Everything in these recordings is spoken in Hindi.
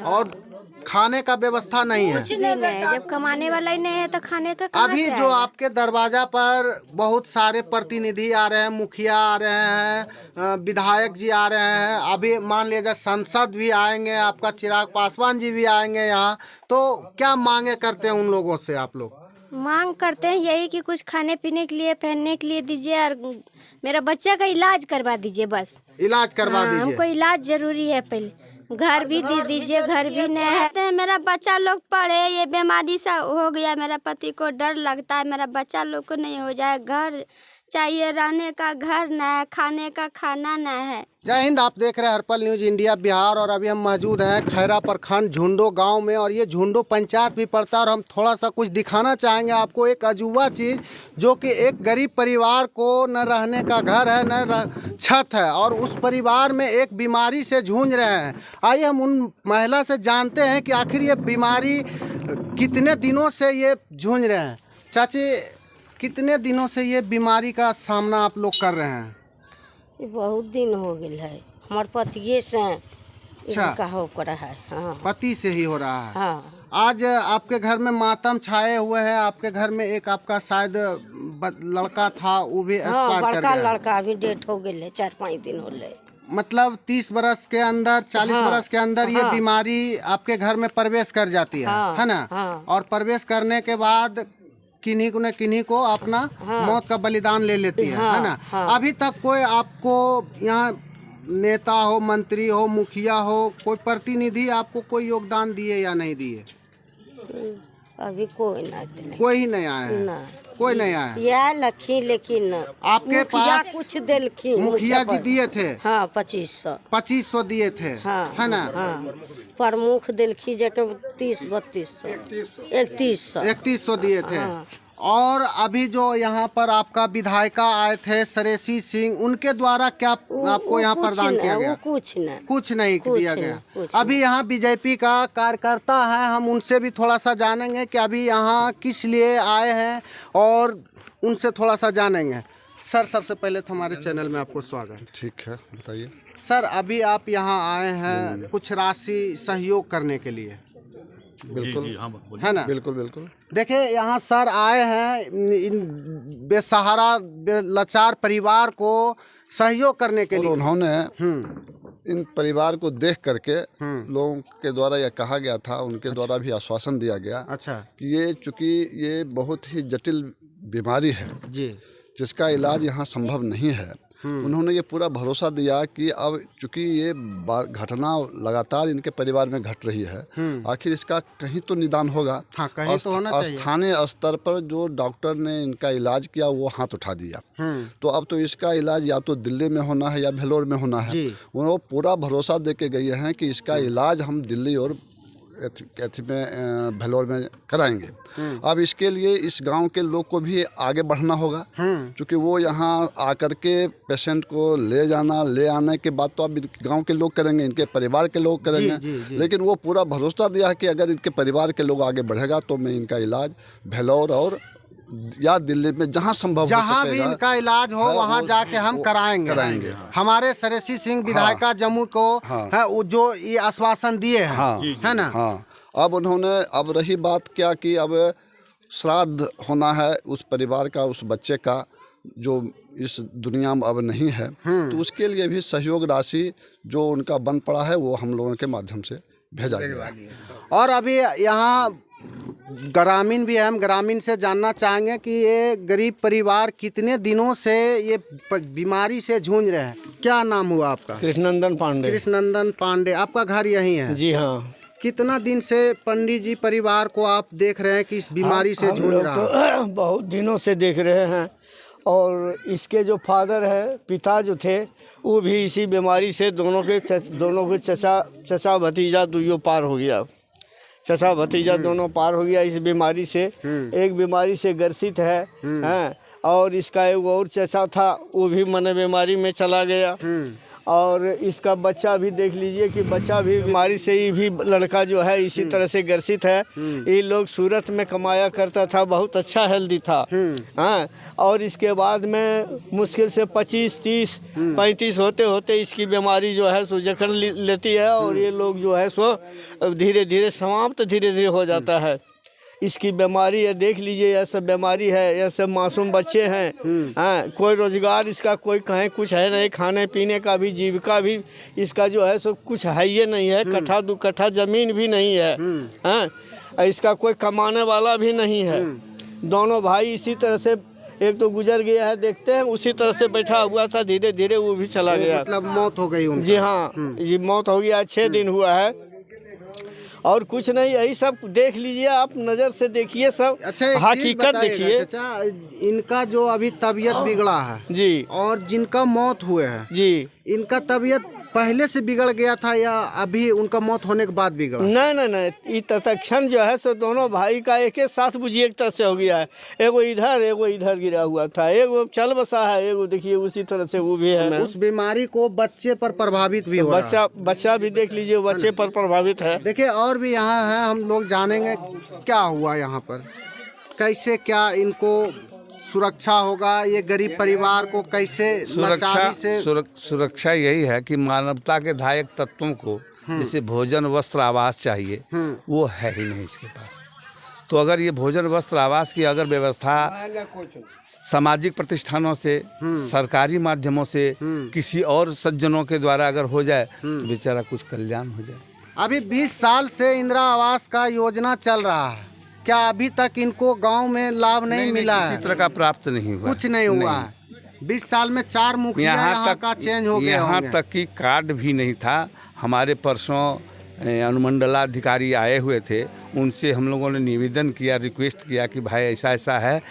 और खाने का व्यवस्था नहीं है। कुछ भी नहीं है, जब कमाने वाला ही नहीं है तो खाने का कहाँ अभी से जो आएगा? आपके दरवाजा पर बहुत सारे प्रतिनिधि आ रहे हैं, मुखिया आ रहे हैं, विधायक जी आ रहे हैं, अभी मान लीजिए सांसद भी आएंगे, आपका चिराग पासवान जी भी आएंगे यहाँ, तो क्या मांगे करते हैं उन लोगों से आप लोग? मांग करते हैं यही कि कुछ खाने पीने के लिए, पहनने के लिए दीजिए और मेरा बच्चा का इलाज करवा दीजिए बस। इलाज करवा हाँ, दीजिए। हमको इलाज जरूरी है, पहले घर भी दे दीजिए, घर भी नहीं है। मेरा बच्चा लोग पढ़े, ये बीमारी सा हो गया, मेरा पति को डर लगता है, मेरा बच्चा लोग को नहीं हो जाए। घर चाहिए, रहने का घर न है, खाने का खाना न है। जय हिंद, आप देख रहे हैं हर्पल न्यूज इंडिया बिहार और अभी हम मौजूद हैं खैरा प्रखंड झुंडो गांव में और ये झुंडो पंचायत भी पड़ता है और हम थोड़ा सा कुछ दिखाना चाहेंगे आपको, एक अजूबा चीज़ जो कि एक गरीब परिवार को न रहने का घर है न छत है और उस परिवार में एक बीमारी से जूझ रहे हैं। आइए हम उन महिला से जानते हैं कि आखिर ये बीमारी कितने दिनों से ये जूझ रहे हैं। चाची, कितने दिनों से ये बीमारी का सामना आप लोग कर रहे हैं? बहुत दिन हो गए है, हमारे पतिये से इनका हो कर है। हाँ। पति से ही हो रहा है। हाँ। आज आपके घर में मातम छाए हुए हैं, आपके घर में एक आपका शायद लड़का था, वो भी एक्सपायर कर बड़का गया। लड़का अभी डेथ हो गए, 4-5 दिन हो गए। मतलब 30 बरस के अंदर, 40 बरस के अंदर ये बीमारी आपके घर में प्रवेश कर जाती है ना? और प्रवेश करने के बाद किन्हीं को अपना मौत का बलिदान ले लेती है ना? अभी तक कोई आपको यहाँ नेता हो, मंत्री हो, मुखिया हो, कोई प्रतिनिधि आपको कोई योगदान दिए या नहीं दिए? अभी कोई नहीं, कोई ही नहीं आया है। ना कोई नहीं आया या लखी, लेकिन आपके पास कुछ दिलखी मुखिया जी दिए थे? हाँ, 2500 दिए थे। हाँ, है ना? हाँ। प्रमुख दिलखी जके 30-3200 3100 दिए थे। और अभी जो यहाँ पर आपका विधायिका आए थे सरेसी सिंह, उनके द्वारा क्या आपको यहाँ प्रदान किया गया? कुछ नहीं दिया गया। अभी यहाँ बीजेपी का कार्यकर्ता है, हम उनसे भी थोड़ा सा जानेंगे कि अभी यहाँ किस लिए आए हैं और उनसे थोड़ा सा जानेंगे। सर, सबसे पहले तो हमारे चैनल में आपको स्वागत। ठीक है, बताइए सर। अभी आप यहाँ आए हैं कुछ राशि सहयोग करने के लिए? बिल्कुल, है ना? बिल्कुल बिल्कुल। देखिए, यहाँ सर आए हैं इन बेसहारा लाचार परिवार को सहयोग करने के लिए। उन्होंने इन परिवार को देख करके लोगों के द्वारा यह कहा गया था, उनके द्वारा भी आश्वासन दिया गया कि ये चूँकि ये बहुत ही जटिल बीमारी है जी, जिसका इलाज यहाँ संभव नहीं है। उन्होंने ये पूरा भरोसा दिया कि अब चूंकि ये घटना लगातार इनके परिवार में घट रही है, आखिर इसका कहीं तो निदान होगा। कहीं तो होना चाहिए। स्थानीय स्तर पर जो डॉक्टर ने इनका इलाज किया वो हाथ उठा दिया, तो अब तो इसका इलाज या तो दिल्ली में होना है या भेलोर में होना है। वो पूरा भरोसा दे के गए हैं कि इसका इलाज हम दिल्ली और भेलोर में कराएंगे। अब इसके लिए इस गांव के लोग को भी आगे बढ़ना होगा, क्योंकि वो यहाँ आकर के पेशेंट को ले जाना, ले आने के बाद तो अब गांव के लोग करेंगे, इनके परिवार के लोग करेंगे। लेकिन वो पूरा भरोसा दिया है कि अगर इनके परिवार के लोग आगे बढ़ेगा तो मैं इनका इलाज भेलोर और या दिल्ली में जहाँ संभव, जहाँ भी इनका इलाज हो वहाँ जाके हम कराएंगे। हमारे सरेसी सिंह विधायिका जम्मू को है जो ये आश्वासन दिए हैं, है ना? हाँ। अब उन्होंने, अब रही बात क्या कि अब श्राद्ध होना है उस परिवार का, उस बच्चे का जो इस दुनिया में अब नहीं है, तो उसके लिए भी सहयोग राशि जो उनका बन पड़ा है वो हम लोगों के माध्यम से भेजा गया। और अभी यहाँ ग्रामीण भी है, हम ग्रामीण से जानना चाहेंगे कि ये गरीब परिवार कितने दिनों से ये बीमारी से जूझ रहे हैं। क्या नाम हुआ आपका? कृष्णनंदन पांडे। कृष्णनंदन पांडे, आपका घर यहीं है? जी हाँ। कितना दिन से पंडित जी परिवार को आप देख रहे हैं कि इस बीमारी से जूझ रहा है? बहुत दिनों से देख रहे हैं, और इसके जो फादर है, पिता जो थे, वो भी इसी बीमारी से दोनों के चचा भतीजा दुइयों पार हो गया। चचा भतीजा दोनों पार हो गया इस बीमारी से। एक बीमारी से ग्रसित है, हैं, और इसका एक और चचा था वो भी मन बीमारी में चला गया। और इसका बच्चा भी देख लीजिए कि बच्चा भी बीमारी से ही भी लड़का जो है इसी तरह से ग्रसित है। ये लोग सूरत में कमाया करता था, बहुत अच्छा हेल्दी था। हाँ, और इसके बाद में मुश्किल से 25, 30, 35 होते होते इसकी बीमारी जो है सो जकड़ लेती है और ये लोग जो है सो धीरे धीरे समाप्त धीरे धीरे हो जाता है। इसकी बीमारी है, देख लीजिए ऐसा बीमारी है, ऐसे मासूम बच्चे हैं। हाँ, कोई रोजगार इसका कोई कहीं कुछ है नहीं, खाने पीने का भी जीविका भी इसका जो है सो कुछ है ये नहीं है। कट्ठा 2 कट्ठा ज़मीन भी नहीं है। हाँ, इसका कोई कमाने वाला भी नहीं है। दोनों भाई इसी तरह से, एक तो गुजर गया है देखते हैं, उसी तरह से बैठा हुआ था, धीरे धीरे वो भी चला गया। मतलब मौत हो गई उनकी? जी हाँ, जी मौत हो गया, 6 दिन हुआ है और कुछ नहीं। यही सब देख लीजिए आप, नज़र से देखिए सब। अच्छा, हकीकत देखिए। अच्छा, इनका जो अभी तबीयत बिगड़ा है जी, और जिनका मौत हुए है जी, इनका तबीयत पहले से बिगड़ गया था या अभी उनका मौत होने के बाद बिगड़ा? नहीं, ये तत्क्षण जो है सो दोनों भाई का एक साथ बुझिए एक तरह से हो गया है। एगो इधर गिरा हुआ था, एगो चल बसा है, एगो देखिए उसी तरह से वो भी है। उस बीमारी को बच्चे पर प्रभावित भी हो रहा है। बच्चा भी देख लीजिए, बच्चे पर प्रभावित है। देखिए और भी यहाँ है, हम लोग जानेंगे क्या हुआ यहाँ पर, कैसे क्या इनको सुरक्षा होगा, ये गरीब परिवार को कैसे लाचारी से सुरक्षा यही है कि मानवता के धायक तत्वों को जैसे भोजन वस्त्र आवास चाहिए, वो है ही नहीं इसके पास। तो अगर ये भोजन वस्त्र आवास की अगर व्यवस्था सामाजिक प्रतिष्ठानों से, सरकारी माध्यमों से, किसी और सज्जनों के द्वारा अगर हो जाए तो बेचारा कुछ कल्याण हो जाए। अभी 20 साल से इंदिरा आवास का योजना चल रहा है, क्या अभी तक इनको गांव में लाभ नहीं मिला है? किसी तरह का प्राप्त नहीं हुआ, कुछ नहीं हुआ है। 20 साल में 4 मुखिया यहाँ का चेंज हो गया। यहाँ तक कि कार्ड भी नहीं था। हमारे परसों अनुमंडलाधिकारी आए हुए थे, उनसे हम लोगों ने निवेदन किया, रिक्वेस्ट किया कि भाई ऐसा ऐसा है,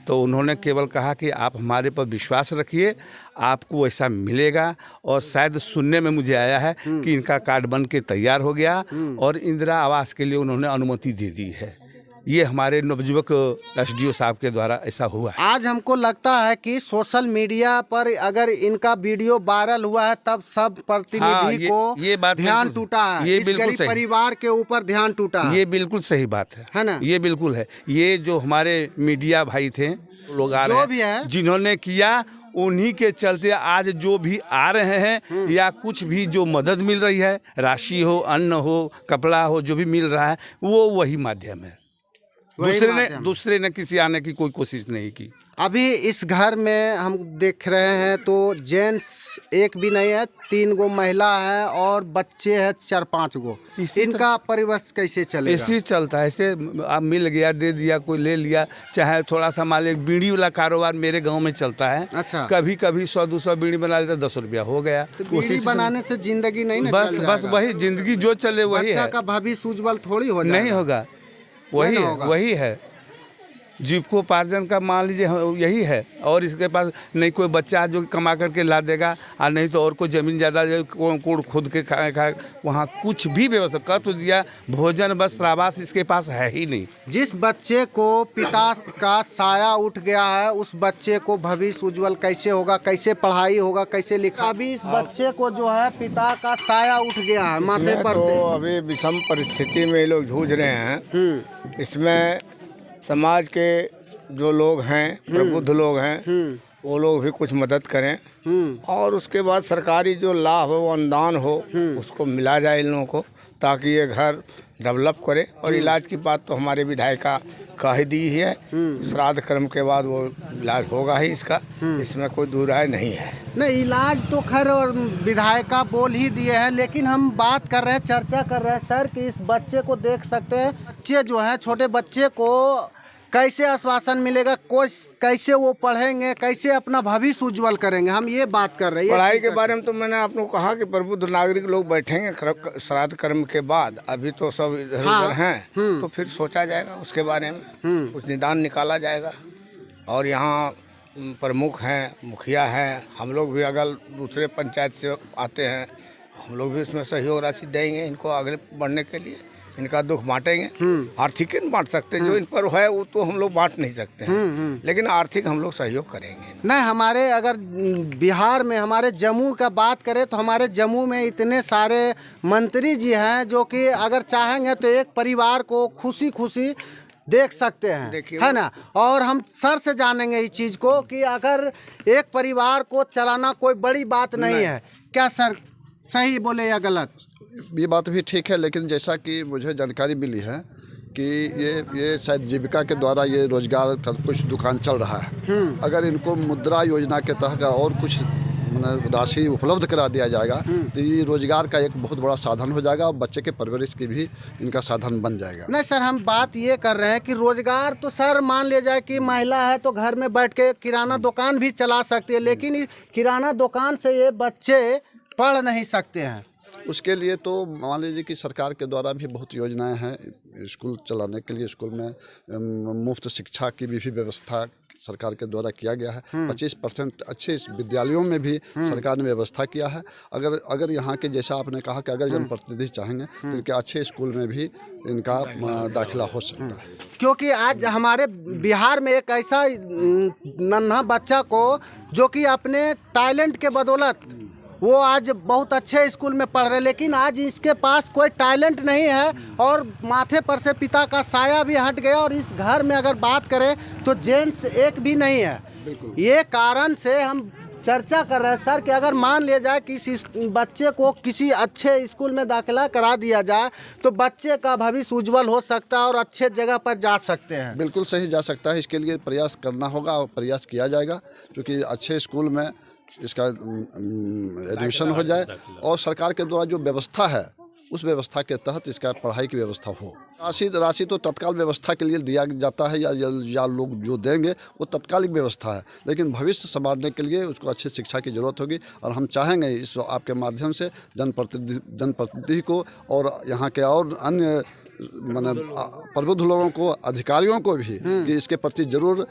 तो उन्होंने केवल कहा कि आप हमारे पर विश्वास रखिए, आपको ऐसा मिलेगा। और शायद सुनने में मुझे आया है कि इनका कार्ड बन के तैयार हो गया और इंदिरा आवास के लिए उन्होंने अनुमति दे दी है। ये हमारे नवयुवक SDO साहब के द्वारा ऐसा हुआ है। आज हमको लगता है कि सोशल मीडिया पर अगर इनका वीडियो वायरल हुआ है तब सब प्रतिनिधि को ये बात ध्यान टूटा है, ये इस बिल्कुल गरीब सही परिवार के ऊपर ध्यान टूटा है। ये बिल्कुल सही बात है ना? ये बिल्कुल है। ये जो हमारे मीडिया भाई थे, लोग आ रहे हैं, जिन्होंने किया, उन्हीं के चलते आज जो भी आ रहे हैं या कुछ भी जो मदद मिल रही है, राशि हो, अन्न हो, कपड़ा हो, जो भी मिल रहा है, वो वही माध्यम है। दूसरे ने किसी आने की कोई कोशिश नहीं की। अभी इस घर में हम देख रहे हैं तो जेंट्स एक भी नहीं है, 3 गो महिला है और बच्चे हैं 4-5 गो। इनका परिवर्तन कैसे चलेगा? ऐसे चलता है, ऐसे आप मिल गया, दे दिया, कोई ले लिया। चाहे थोड़ा सा मान लीजिए बीड़ी वाला कारोबार मेरे गांव में चलता है। अच्छा। कभी 100-200 बीड़ी बना लेता, 10 रुपया हो गया। तो बीड़ी बनाने से जिंदगी नहीं ना बस वही जिंदगी जो चले वही है। का भविष्य उज्जवल थोड़ी हो नहीं होगा, वही है जीविकोपार्जन का, मान लीजिए यही है। और इसके पास नहीं कोई बच्चा जो कमा करके ला देगा, और नहीं तो और कोई ज़मीन ज़्यादा कोड़ खुद के खाए, वहाँ कुछ भी व्यवस्था कर तो दिया, भोजन वस्त्र आवास इसके पास है ही नहीं। जिस बच्चे को पिता का साया उठ गया है, उस बच्चे को भविष्य उज्जवल कैसे होगा, कैसे पढ़ाई होगा, कैसे लिखा? अभी इस बच्चे को जो है पिता का साया उठ गया है माथे पर से। तो अभी विषम परिस्थिति में लोग जूझ रहे हैं। इसमें समाज के जो लोग हैं, प्रबुद्ध लोग हैं, वो लोग भी कुछ मदद करें और उसके बाद सरकारी जो लाभ हो, वो अनुदान हो, उसको मिला जाए इन लोगों को, ताकि ये घर डेवलप करे। और इलाज की बात तो हमारे विधायिका कह दी है, श्राद्ध कर्म के बाद वो इलाज होगा ही इसका, इसमें कोई दूराय नहीं है। नहीं, इलाज तो खैर विधायिका बोल ही दिए हैं, लेकिन हम बात कर रहे हैं, चर्चा कर रहे हैं सर कि इस बच्चे को देख सकते हैं, बच्चे जो है, छोटे बच्चे को कैसे आश्वासन मिलेगा, कैसे वो पढ़ेंगे, कैसे अपना भविष्य उज्जवल करेंगे, हम ये बात कर रहे हैं। पढ़ाई के बारे में तो मैंने आपको कहा कि प्रबुद्ध नागरिक लोग बैठेंगे श्राद्ध कर्म के बाद, अभी तो सब इधर उधर हैं, तो फिर सोचा जाएगा उसके बारे में, कुछ निदान निकाला जाएगा। और यहाँ प्रमुख हैं, मुखिया हैं, हम लोग भी अगर दूसरे पंचायत से आते हैं, हम लोग भी इसमें सहयोग राशि देंगे इनको आगे बढ़ने के लिए। इनका दुख बांटेंगे। आर्थिक नहीं बांट सकते, जो इन पर है वो तो हम लोग बांट नहीं सकते हैं, लेकिन आर्थिक हम लोग सहयोग करेंगे। नहीं, हमारे अगर बिहार में हमारे जम्मू का बात करें तो हमारे जम्मू में इतने सारे मंत्री जी हैं जो कि अगर चाहेंगे तो एक परिवार को खुशी खुशी देख सकते हैं, है ना। और हम सर से जानेंगे इस चीज़ को कि अगर एक परिवार को चलाना कोई बड़ी बात नहीं है। क्या सर सही बोले या गलत? ये बात भी ठीक है, लेकिन जैसा कि मुझे जानकारी मिली है कि ये शायद जीविका के द्वारा ये रोजगार का कुछ दुकान चल रहा है। अगर इनको मुद्रा योजना के तहत और कुछ राशि उपलब्ध करा दिया जाएगा तो ये रोजगार का एक बहुत बड़ा साधन हो जाएगा और बच्चे के परवरिश की भी इनका साधन बन जाएगा। नहीं सर, हम बात ये कर रहे हैं कि रोजगार तो सर मान लिया जाए कि महिला है तो घर में बैठ के किराना दुकान भी चला सकती है, लेकिन किराना दुकान से ये बच्चे पढ़ नहीं सकते हैं। उसके लिए तो मान लीजिए कि सरकार के द्वारा भी बहुत योजनाएं हैं स्कूल चलाने के लिए। स्कूल में मुफ्त शिक्षा की भी व्यवस्था सरकार के द्वारा किया गया है। 25% अच्छे विद्यालयों में भी सरकार ने व्यवस्था किया है। अगर यहाँ के जैसा आपने कहा कि अगर जनप्रतिनिधि चाहेंगे तो इनके अच्छे स्कूल में भी इनका दाखिला हो सकता है। क्योंकि आज हमारे बिहार में एक ऐसा नन्हा बच्चा को जो कि अपने टैलेंट के बदौलत वो आज बहुत अच्छे स्कूल में पढ़ रहे, लेकिन आज इसके पास कोई टैलेंट नहीं है और माथे पर से पिता का साया भी हट गया। और इस घर में अगर बात करें तो जेंट्स एक भी नहीं है। ये कारण से हम चर्चा कर रहे हैं सर कि अगर मान लिया जाए कि इस बच्चे को किसी अच्छे स्कूल में दाखिला करा दिया जाए तो बच्चे का भविष्य उज्जवल हो सकता है और अच्छे जगह पर जा सकते हैं। बिल्कुल सही जा सकता है। इसके लिए प्रयास करना होगा और प्रयास किया जाएगा, क्योंकि अच्छे स्कूल में इसका एडमिशन हो जाए और सरकार के द्वारा जो व्यवस्था है उस व्यवस्था के तहत इसका पढ़ाई की व्यवस्था हो। राशि तो तत्काल व्यवस्था के लिए दिया जाता है या लोग जो देंगे वो तत्कालिक व्यवस्था है, लेकिन भविष्य संवारने के लिए उसको अच्छी शिक्षा की ज़रूरत होगी। और हम चाहेंगे इस आपके माध्यम से जनप्रतिनिधि को और यहाँ के और अन्य प्रबुद्ध लोगों को, अधिकारियों को भी कि इसके प्रति जरूर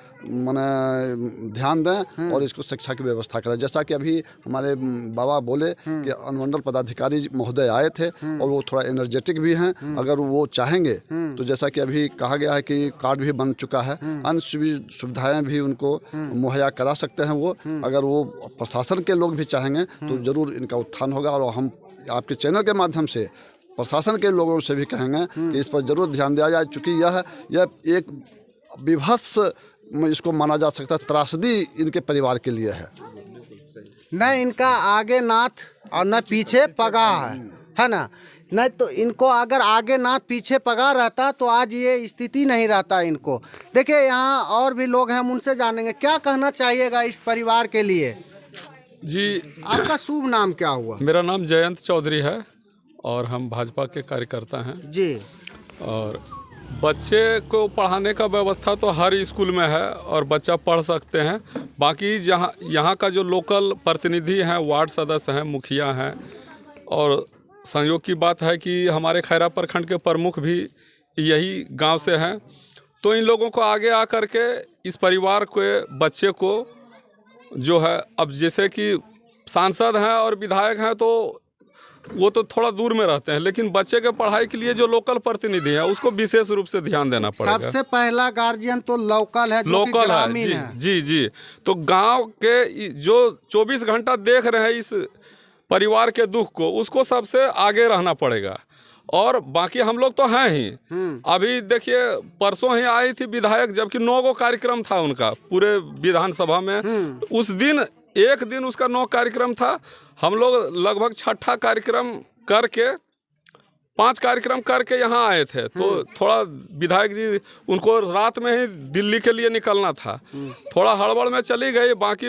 ध्यान दें और इसको शिक्षा की व्यवस्था करें। जैसा कि अभी हमारे बाबा बोले कि अनुमंडल पदाधिकारी महोदय आए थे और वो थोड़ा एनर्जेटिक भी हैं। अगर वो चाहेंगे तो जैसा कि अभी कहा गया है कि कार्ड भी बन चुका है, अन्य सुविधाएं भी उनको मुहैया करा सकते हैं वो। अगर वो प्रशासन के लोग भी चाहेंगे तो ज़रूर इनका उत्थान होगा। और हम आपके चैनल के माध्यम से प्रशासन के लोगों से भी कहेंगे कि इस पर जरूर ध्यान दिया जाए, चूँकि यह एक विभत्स इसको माना जा सकता है, त्रासदी इनके परिवार के लिए है। न इनका आगे नाथ और न पीछे पगाह है ना। नहीं तो इनको अगर आगे नाथ पीछे पगाह रहता तो आज ये स्थिति नहीं रहता इनको। देखिए यहाँ और भी लोग हैं, हम उनसे जानेंगे क्या कहना चाहिएगा इस परिवार के लिए। जी, आपका शुभ नाम क्या हुआ? मेरा नाम जयंत चौधरी है और हम भाजपा के कार्यकर्ता हैं जी। और बच्चे को पढ़ाने का व्यवस्था तो हर स्कूल में है और बच्चा पढ़ सकते हैं। बाकी जहाँ यहाँ का जो लोकल प्रतिनिधि हैं, वार्ड सदस्य हैं, मुखिया हैं, और संयोग की बात है कि हमारे खैरा प्रखंड के प्रमुख भी यही गांव से हैं। तो इन लोगों को आगे आकर के इस परिवार के बच्चे को जो है, अब जैसे कि सांसद हैं और विधायक हैं तो वो तो थोड़ा दूर में रहते हैं, लेकिन बच्चे के पढ़ाई के लिए जो लोकल प्रतिनिधि है उसको विशेष रूप से ध्यान देना पड़ेगा। सबसे पहला गार्जियन तो लोकल है, लोकल है। जी। तो गांव के जो 24 घंटा देख रहे हैं इस परिवार के दुख को, उसको सबसे आगे रहना पड़ेगा। और बाकी हम लोग तो हैं ही। अभी देखिए परसों ही आई थी विधायक, जबकि 9 गो कार्यक्रम था उनका पूरे विधानसभा में। उस दिन एक दिन उसका 9 कार्यक्रम था। हम लोग लगभग 6ठा कार्यक्रम करके 5 कार्यक्रम करके यहाँ आए थे। तो थोड़ा विधायक जी उनको रात में ही दिल्ली के लिए निकलना था, थोड़ा हड़बड़ में चली गई। बाकी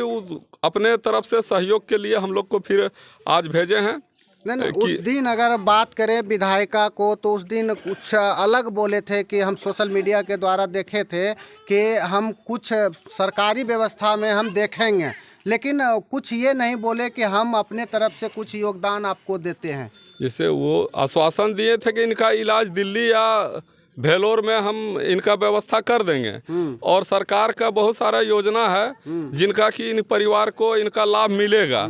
अपने तरफ से सहयोग के लिए हम लोग को फिर आज भेजे हैं। नहीं, उस दिन अगर बात करें विधायिका को तो उस दिन कुछ अलग बोले थे कि हम सोशल मीडिया के द्वारा देखे थे कि हम कुछ सरकारी व्यवस्था में हम देखेंगे, लेकिन कुछ ये नहीं बोले कि हम अपने तरफ से कुछ योगदान आपको देते हैं। जैसे वो आश्वासन दिए थे कि इनका इलाज दिल्ली या भेलोर में हम इनका व्यवस्था कर देंगे। और सरकार का बहुत सारा योजना है जिनका कि इन परिवार को इनका लाभ मिलेगा।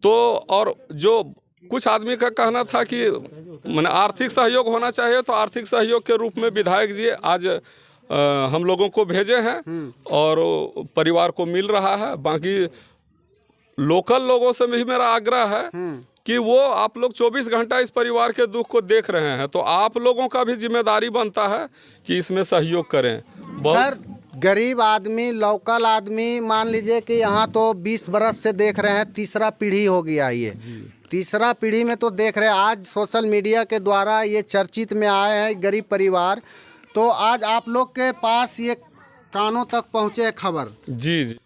तो और जो कुछ आदमी का कहना था कि मैंने आर्थिक सहयोग होना चाहिए, तो आर्थिक सहयोग के रूप में विधायक जी आज हम लोगों को भेजे हैं और परिवार को मिल रहा है। बाकी लोकल लोगों से भी मेरा आग्रह है कि वो आप लोग 24 घंटा इस परिवार के दुख को देख रहे हैं, तो आप लोगों का भी जिम्मेदारी बनता है कि इसमें सहयोग करें। सर, गरीब आदमी, लोकल आदमी, मान लीजिए कि यहाँ तो 20 बरस से देख रहे हैं, तीसरा पीढ़ी हो गया ये, तीसरा पीढ़ी में तो देख रहे हैं। आज सोशल मीडिया के द्वारा ये चर्चित में आए हैं गरीब परिवार, तो आज आप लोग के पास ये कानों तक पहुँचे खबर। जी जी,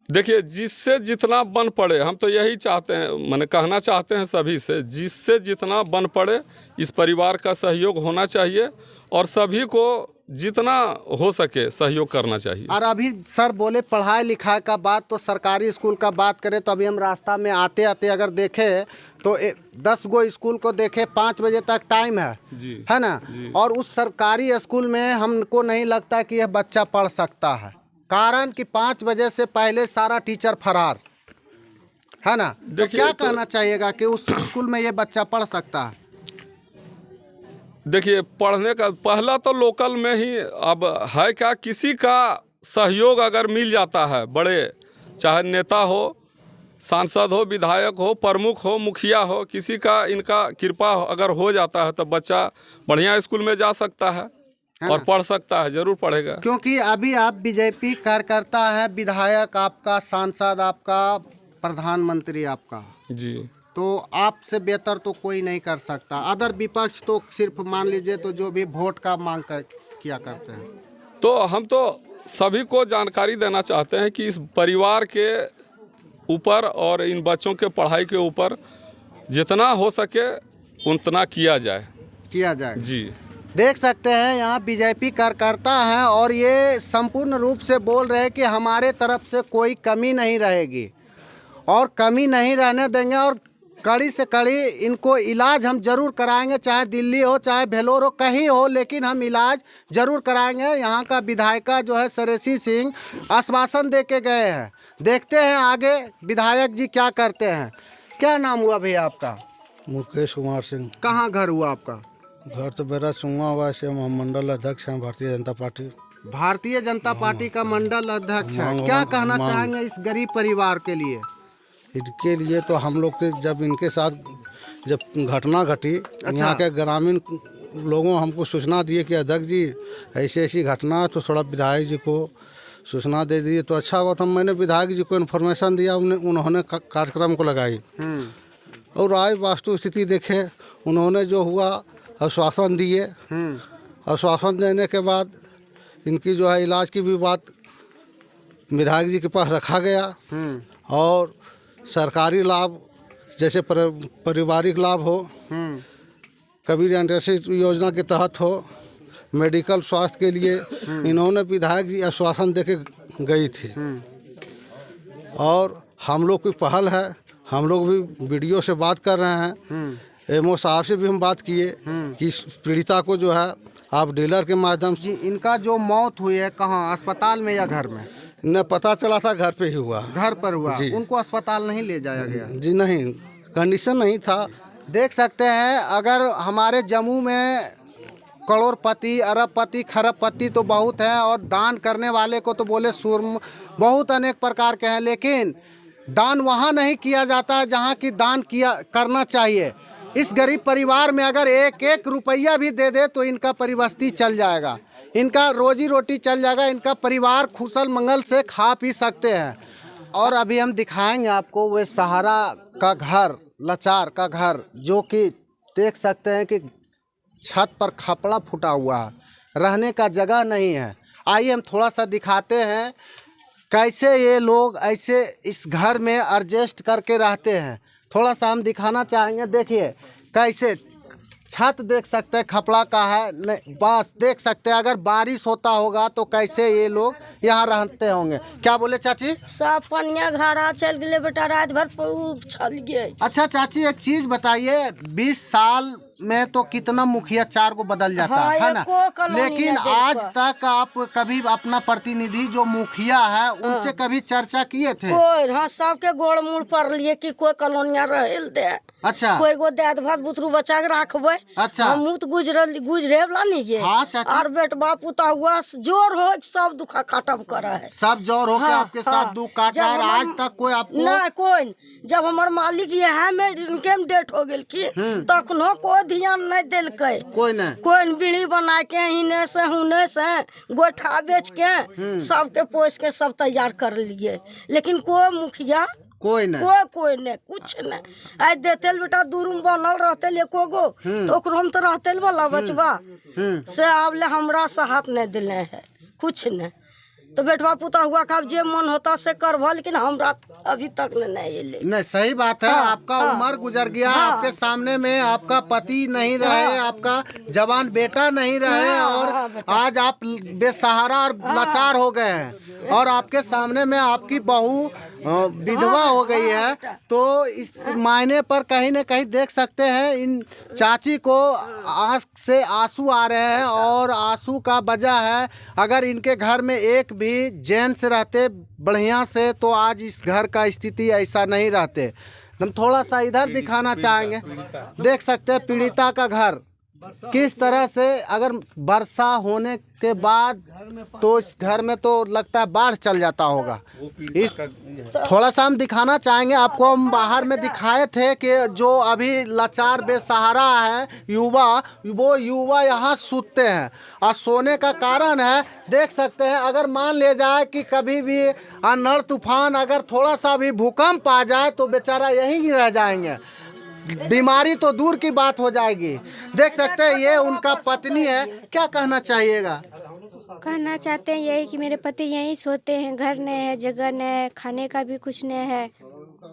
देखिए, जिससे जितना बन पड़े, हम तो यही चाहते हैं, मैंने कहना चाहते हैं सभी से, जिससे जितना बन पड़े इस परिवार का सहयोग होना चाहिए और सभी को जितना हो सके सहयोग करना चाहिए। और अभी सर बोले पढ़ाई लिखाई का बात, तो सरकारी स्कूल का बात करें तो अभी हम रास्ता में आते आते अगर देखें तो 10 गो स्कूल को देखें, 5 बजे तक टाइम है जी, है ना जी। और उस सरकारी स्कूल में हमको नहीं लगता कि यह बच्चा पढ़ सकता है, कारण कि 5 बजे से पहले सारा टीचर फरार है ना। तो क्या कहना चाहिएगा कि उस स्कूल में ये बच्चा पढ़ सकता है? देखिए, पढ़ने का पहला तो लोकल में ही अब है क्या, किसी का सहयोग अगर मिल जाता है, बड़े चाहे नेता हो, सांसद हो, विधायक हो, प्रमुख हो, मुखिया हो, किसी का इनका कृपा अगर हो जाता है तो बच्चा बढ़िया स्कूल में जा सकता है और पढ़ सकता है, जरूर पढ़ेगा। क्योंकि अभी आप बीजेपी कार्यकर्ता है, विधायक आपका, सांसद आपका, प्रधानमंत्री आपका, जी, तो आपसे बेहतर तो कोई नहीं कर सकता। अदर विपक्ष तो सिर्फ मान लीजिए तो जो भी वोट का मांग किया करते हैं। तो हम तो सभी को जानकारी देना चाहते हैं कि इस परिवार के ऊपर और इन बच्चों के पढ़ाई के ऊपर जितना हो सके उतना किया जाए जी। देख सकते हैं यहाँ बीजेपी कार्यकर्ता हैं और ये संपूर्ण रूप से बोल रहे हैं कि हमारे तरफ से कोई कमी नहीं रहेगी और कमी नहीं रहने देंगे और कड़ी से कड़ी इनको इलाज हम जरूर कराएंगे, चाहे दिल्ली हो चाहे भेलोर हो, कहीं हो, लेकिन हम इलाज जरूर कराएंगे। यहाँ का विधायक जो है सरेसी सिंह आश्वासन दे के गए हैं, देखते हैं आगे विधायक जी क्या करते हैं। क्या नाम हुआ भैया आपका? मुकेश कुमार सिंह। कहाँ घर हुआ आपका? घर तो मेरा चुंगा हुआ से, हम मंडल अध्यक्ष हैं भारतीय जनता पार्टी। भारतीय जनता पार्टी का मंडल अध्यक्ष है। क्या कहना चाहेंगे इस गरीब परिवार के लिए? इनके लिए तो हम लोग के जब इनके साथ जब घटना घटी, यहाँ के ग्रामीण लोगों हमको सूचना दिए कि अध्यक्ष जी ऐसी ऐसी घटना है, तो थोड़ा विधायक जी को सूचना दे दिए तो अच्छा हुआ था। मैंने विधायक जी को इन्फॉर्मेशन दिया, उन्होंने कार्यक्रम को लगाई और आए वास्तु स्थिति देखे, उन्होंने जो हुआ आश्वासन दिए। आश्वासन देने के बाद इनकी जो है इलाज की भी बात विधायक जी के पास रखा गया और सरकारी लाभ जैसे पारिवारिक लाभ हो, कबीर इंडस्ट्री योजना के तहत हो, मेडिकल स्वास्थ्य के लिए इन्होंने विधायक जी आश्वासन देके गई थी। और हम लोग की पहल है, हम लोग भी वीडियो से बात कर रहे हैं, एमओ साहब से भी हम बात किए कि पीड़िता को जो है आप डीलर के माध्यम से। इनका जो मौत हुई है कहाँ, अस्पताल में या घर में? न पता चला था घर पे ही हुआ। घर पर हुआ जी। उनको अस्पताल नहीं ले जाया गया? जी नहीं, कंडीशन नहीं था। देख सकते हैं अगर हमारे जम्मू में करोड़पति, अरबपति, खरबपति तो बहुत हैं और दान करने वाले को तो बोले सुरम बहुत अनेक प्रकार के हैं, लेकिन दान वहाँ नहीं किया जाता है जहाँ की दान करना चाहिए। इस गरीब परिवार में अगर 1-1 रुपया भी दे दे तो इनका परिवस्ती चल जाएगा, इनका रोजी रोटी चल जाएगा, इनका परिवार खुशल मंगल से खा पी सकते हैं। और अभी हम दिखाएंगे आपको वो सहारा का घर, लाचार का घर, जो कि देख सकते हैं कि छत पर खपड़ा फूटा हुआ है, रहने का जगह नहीं है। आइए हम थोड़ा सा दिखाते हैं कैसे ये लोग ऐसे इस घर में एडजस्ट करके रहते हैं। थोड़ा सा हम दिखाना चाहेंगे। देखिए कैसे छत देख सकते हैं खपड़ा का है, नहीं बस देख सकते हैं अगर बारिश होता होगा तो कैसे ये लोग यहाँ रहते होंगे। क्या बोले चाची? सब पनिया घड़ा चल गए बेटा, रात भर छल गए। अच्छा चाची एक चीज़ बताइए, 20 साल में तो कितना मुखिया 4 को बदल जाता हाँ, है ना, एको कॉलोनी लेकिन में आज देखो। तक आप कभी अपना प्रतिनिधि जो मुखिया है उनसे कभी चर्चा किए थे? कोई हाँ सबके गोड़ मुड़ पर लिए कि कोई कॉलोनिया रहे दे। अच्छा, कोई गो दे भात बुतरू बचा के रखबे। अच्छा। हम मुत गुजरे वाला नहीं ये। हाँ चाचा। और बेट बापू तो हुआ जोर हो सब दुखा काटब करे है। सब जोर होके हाँ, आपके साथ हाँ। दुख काटा जब है, आज हम- तक कोई आपको? ना कोई। जब हमार मालिक ये है में इनके में डेट हो गेल की तखनो कोई ध्यान नहीं देलकै। कोई नहीं। कोई बीड़ी बना के हिने से हुने से गोठा बेच के सबके पोस के सब तैयार कर लिए, लेकिन कोई मुखिया कोई नहीं। कोई नहीं कुछ नहीं। आज देते बेटा दू रूम बनल रहते एको गो तो ओकरो में तो रहते वाला बचवा से अब ले हमरा से हाथ नहीं दिले है कुछ नहीं। तो बेटवा पुता हुआ का जे मन होता से करवा, लेकिन हमरा अभी तक नहीं अले। नहीं सही बात है। हाँ, आपका हाँ। उम्र गुजर गया, हाँ। आपके सामने में आपका पति नहीं रहे, आपका जवान बेटा नहीं रहे, हाँ, और हाँ, बेटा। आज आप बेसहारा और लाचार हो गए हैं, और आपके सामने में आपकी बहू विधवा हो गई है। तो इस मायने पर कहीं न कहीं देख सकते हैं इन चाची को आंख से आंसू आ रहे हैं, और आंसू का वजह है अगर इनके घर में एक भी जेंट्स रहते बढ़िया से तो आज इस घर का स्थिति ऐसा नहीं रहते। हम थोड़ा सा इधर दिखाना चाहेंगे, देख सकते हैं पीड़िता का घर किस तरह से, अगर वर्षा होने के बाद तो इस घर में तो लगता है बाढ़ चल जाता होगा। इस थोड़ा सा हम दिखाना चाहेंगे आपको। हम बाहर में दिखाए थे कि जो अभी लाचार बेसहारा है युवा, वो युवा यहाँ सूते हैं, और सोने का कारण है देख सकते हैं अगर मान ले जाए कि कभी भी अंधड़ तूफान अगर थोड़ा सा भी भूकंप आ जाए तो बेचारा यहीं रह जाएंगे, बीमारी तो दूर की बात हो जाएगी। देख सकते हैं ये उनका पत्नी है, क्या कहना चाहिएगा? कहना चाहते हैं यही कि मेरे पति यहीं सोते हैं, घर नहीं है, जगह नहीं है, खाने का भी कुछ नहीं है,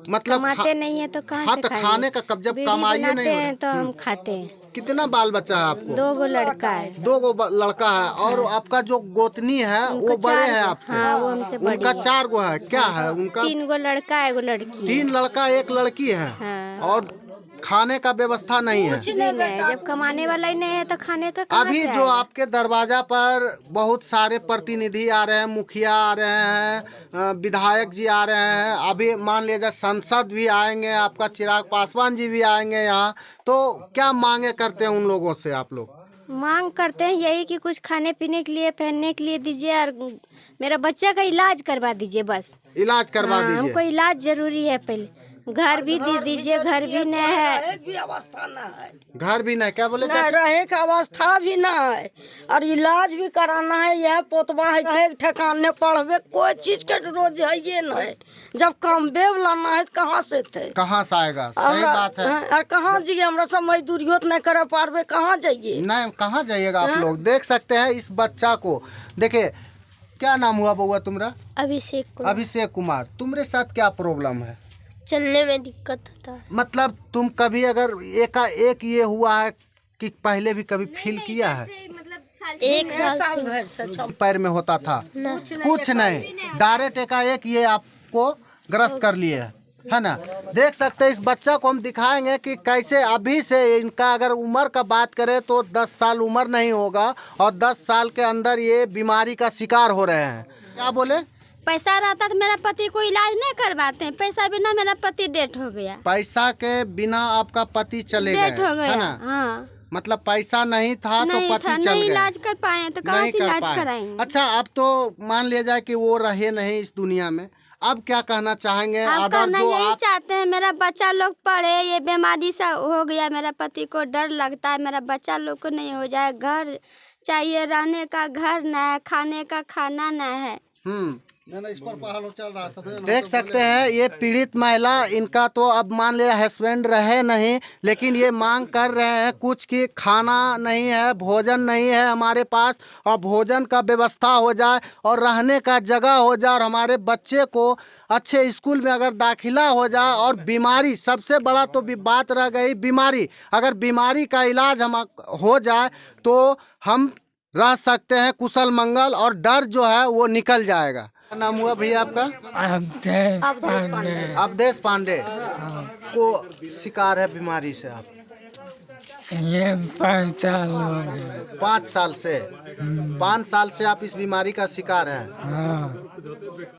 मतलब कमाते नहीं है तो कहाँ हाँ, से तो खाएंगे? खाने का कब जब बीड़ी कमाइए बनाते नहीं हो हैं तो हम खाते हैं। कितना बाल बच्चा है आपको? 2 गो लड़का है। 2 गो लड़का है, और आपका जो गोतनी है वो बड़े हैं आपसे? हाँ वो हमसे बड़ी उनका है। 4 गो है, क्या है उनका? 3 गो लड़का है, 1 लड़की 3 लड़का 1 लड़की है, हाँ। और खाने का व्यवस्था नहीं है। नहीं है, जब कमाने वाला ही नहीं है तो खाने का कहाँ अभी से जो आएगा? आपके दरवाजा पर बहुत सारे प्रतिनिधि आ रहे हैं, मुखिया आ रहे हैं, विधायक जी आ रहे हैं, अभी मान लीजिए सांसद भी आएंगे, आपका चिराग पासवान जी भी आएंगे यहाँ, तो क्या मांगे करते हैं उन लोगों से आप लोग? मांग करते हैं यही कि कुछ खाने पीने के लिए, पहनने के लिए दीजिए, और मेरा बच्चा का इलाज करवा दीजिए बस। इलाज करवा हाँ, दीजिए। हमको इलाज जरूरी है, पहले घर भी दे दीजिए, घर भी नहीं है, एक भी अवस्था ना है, घर भी नहीं, क्या बोले? ना रहे का अवस्था भी ना है, और इलाज भी कराना है। यह पोतवा है रहे ठिकाने पढ़वे, कोई चीज के रोज है ये नहीं। जब कमबे लाना है तो कहाँ से थे, कहाँ से आएगा? सही बात है। और कहाँ जाइए, हमरा सब मजदूरियों नहीं करे पारबे, कहाँ जाइए? नहीं, कहाँ जाइएगा आप लोग? देख सकते हैं इस बच्चा को, देखिए क्या नाम हुआ बउआ तुम्हारा? अभिषेक कुमार। तुम्हारे साथ क्या प्रॉब्लम है? चलने में दिक्कत होता है। मतलब तुम कभी अगर एक ये हुआ है कि पहले भी कभी फील किया है? 1 साल भर से पैर में होता था कुछ नहीं, डायरेक्ट एकाएक ये आपको ग्रस्त कर लिए है ना। देख सकते हैं इस बच्चा को हम दिखाएंगे कि कैसे अभी से इनका अगर उम्र का बात करें तो 10 साल उम्र नहीं होगा, और 10 साल के अंदर ये बीमारी का शिकार हो रहे हैं। क्या बोले? पैसा रहता तो मेरा पति को इलाज नहीं करवाते हैं, पैसा बिना मेरा पति डेथ हो गया। पैसा के बिना आपका पति चले गए, डेथ हो गया, है ना? हाँ। मतलब पैसा नहीं था तो नहीं पति था, चल नहीं गए, इलाज कर पाए तो कहाँ नहीं से कर इलाज पाए। कराएंगे? अच्छा, अब तो मान लिया जाए कि वो रहे नहीं इस दुनिया में, अब क्या कहना चाहेंगे? हम अगर कहना जो यही आप चाहते हैं मेरा बच्चा लोग पढ़े, ये बीमारी सा हो गया, मेरा पति को डर लगता है मेरा बच्चा लोग को नहीं हो जाए, घर चाहिए, रहने का घर न है, खाने का खाना न है। इस पर पहाड़ चल रहा था। देख सकते हैं ये पीड़ित महिला, इनका तो अब मान लिया हस्बैंड रहे नहीं, लेकिन ये मांग कर रहे हैं कुछ कि खाना नहीं है, भोजन नहीं है हमारे पास, और भोजन का व्यवस्था हो जाए और रहने का जगह हो जाए, और हमारे बच्चे को अच्छे स्कूल में अगर दाखिला हो जाए, और बीमारी सबसे बड़ा तो भी बात रह गई बीमारी, अगर बीमारी का इलाज हम हो जाए तो हम रह सकते हैं कुशल मंगल, और डर जो है वो निकल जाएगा। क्या नाम हुआ भैया आपका? अवधेश पांडे को शिकार है बीमारी से आप? ये 5 साल हो गए। 5 साल से 5 साल से आप इस बीमारी का शिकार हैं। हाँ